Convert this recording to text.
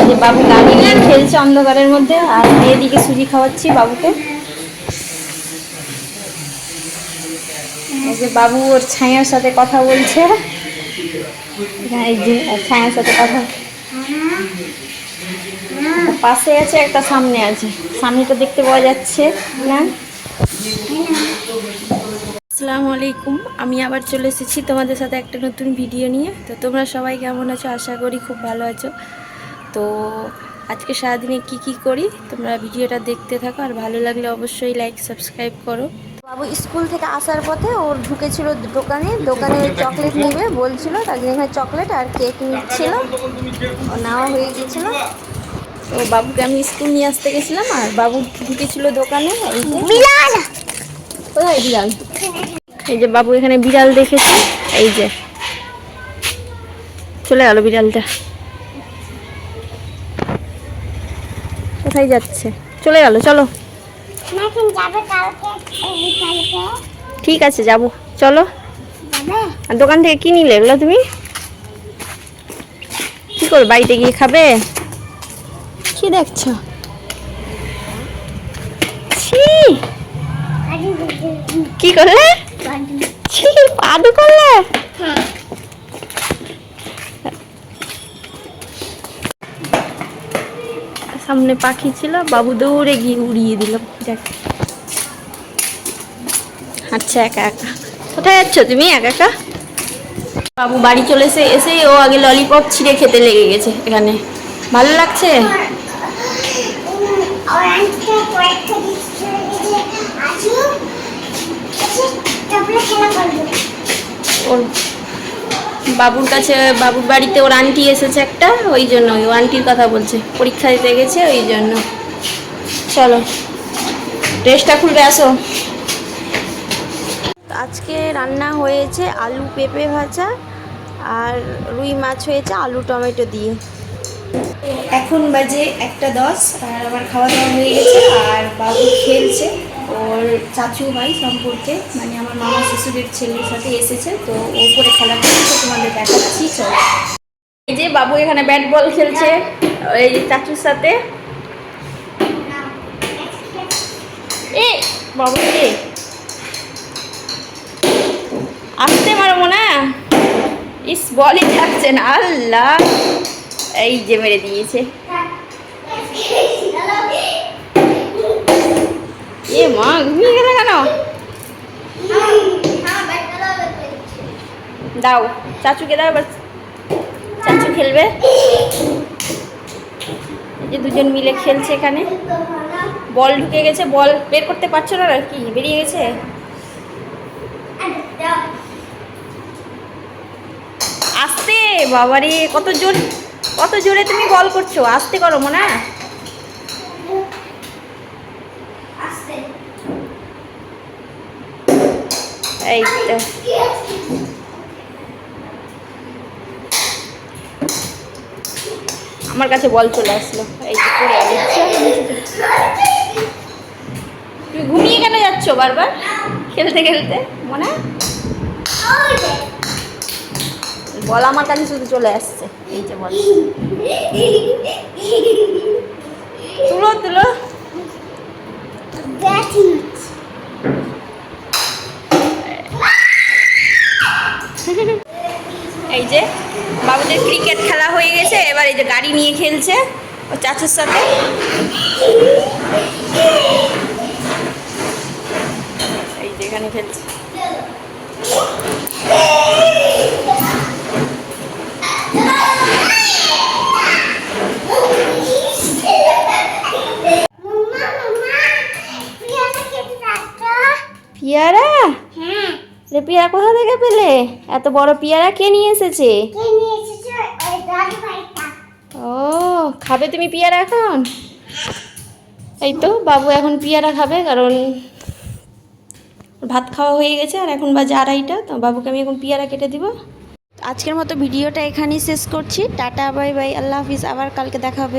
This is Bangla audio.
যে বাবু গাড়ি নিয়ে খেলছে অন্ধকারের মধ্যে, আর এদিকে সুজি খাওয়াচ্ছি বাবুকে। এই যে বাবু ওর ছায়ার সাথে কথা বলছে, এই যে ছায়ার সাথে কথা, পাশে আছে একটা সামনে আছে, সামনেটা দেখতে পাওয়া যাচ্ছে না। আসসালামু আলাইকুম, আমি আবার চলে এসেছি তোমাদের সাথে একটা নতুন ভিডিও নিয়ে। তো তোমরা সবাই কেমন আছো? আশা করি খুব ভালো আছো। তো আজকে সারাদিনে কি করি তোমরা ভিডিওটা দেখতে থাকো, আর ভালো লাগলে অবশ্যই লাইক সাবস্ক্রাইব করো। বাবু স্কুল থেকে আসার পথে ওর ঢুকেছিল দোকানে চকলেট নেবে বলছিল, তার জন্য এখানে চকলেট আর কেক নিচ্ছিল, নেওয়া হয়ে গেছিলো। তো বাবুকে আমি স্কুল নিয়ে আসতে গেছিলাম, আর বাবু ঢুকেছিল দোকানে। এই যে বিড়াল, কোথায় বিড়াল? এই যে বাবু এখানে বিড়াল দেখেছে, এই যে চলে গেল বিড়ালটা। কোথায় যাচ্ছে? চলে গেল, চলো। ঠিক আছে যাবো, চলো। আর দোকান থেকে কি নিলে এগুলো? তুমি কি করবে? বাড়িতে গিয়ে খাবে? কি দেখছো? কি করলে? পাদু করলে? সামনে পাখি ছিল, বাবু দৌড়ে গিয়ে উড়িয়ে দিল। দেখ আচ্ছা, একা একা কোথায় যাচ্ছ তুমি একা একা? বাবু বাড়ি চলে এসেই ও আগে ললিপপ ছিঁড়ে খেতে লেগে গেছে। এখানে ভালো লাগছে? ওর বাবুর কাছে, বাবুর বাড়িতে ওর আন্টি এসেছে একটা, ওই জন্য ওই আন্টির কথা বলছে, পরীক্ষা দিতে গেছে ওই জন্য। চলো ড্রেসটা খুলবে, আসো। আজকে রান্না হয়েছে আলু পেঁপে ভাজা, আর রুই মাছ হয়েছে আলু টমেটো দিয়ে। এখন বাজে 1:10, আর আমার খাওয়া দাওয়া হয়ে গেছে, আর বাবু খেলছে ওর চাচু ভাই সম্পর্কে, মানে আমার মামা শ্বশুরের ছেলের সাথে এসেছে, তো ও করে খেলা করছে, তোমাদের দেখাচ্ছি। চলো, এই যে বাবু এখানে ব্যাট বল খেলছে এই চাচুর সাথে। এ বাবু রে, আসতে পারবো না, ইস বলই থাকছে না, আল্লাহ। এই যে মেরে দিয়েছে। এ মা, ঘুমিয়ে গেলে কেন? দাও চাচুকে, দাও, এবার চাচু খেলবে। এই যে দুজন মিলে খেলছে এখানে। বল ঢুকে গেছে, বল বের করতে পারছো না, আর কি বেরিয়ে গেছে। আস্তে বাবারে, কত জোরে তুমি বল করছো, আস্তে করো মনে। এই তো আমার কাছে বল চলে আসলো, এই যে পড়ে যাচ্ছে। তুমি ঘুমিয়ে কেন যাচ্ছ বারবার খেলতে খেলতে মনে? বল আমার কাছে শুধু চলে আসছে, এই যে বল। তুলো তুলো। এই যে বাবুদের ক্রিকেট খেলা হয়ে গেছে, এবার এই যে গাড়ি নিয়ে খেলছে ও চাচুর সাথে। এই যে এখানে খেলছে। পিয়ারা? হ্যাঁ। পিয়ারা কোথা থেকে পেলে? এত বড় পিয়ারা কে নিয়ে এসেছে? ও, খাবে তুমি পিয়ারা এখন? এই তো বাবু এখন পিয়ারা খাবে, কারণ ভাত খাওয়া হয়ে গেছে, আর এখন বাজে 2:30, তো বাবুকে আমি এখন পিয়ারা কেটে দিব। আজকের মতো ভিডিওটা এখানেই শেষ করছি। টাটা, বাই বাই, আল্লাহ হাফিজ, আবার কালকে দেখা হবে।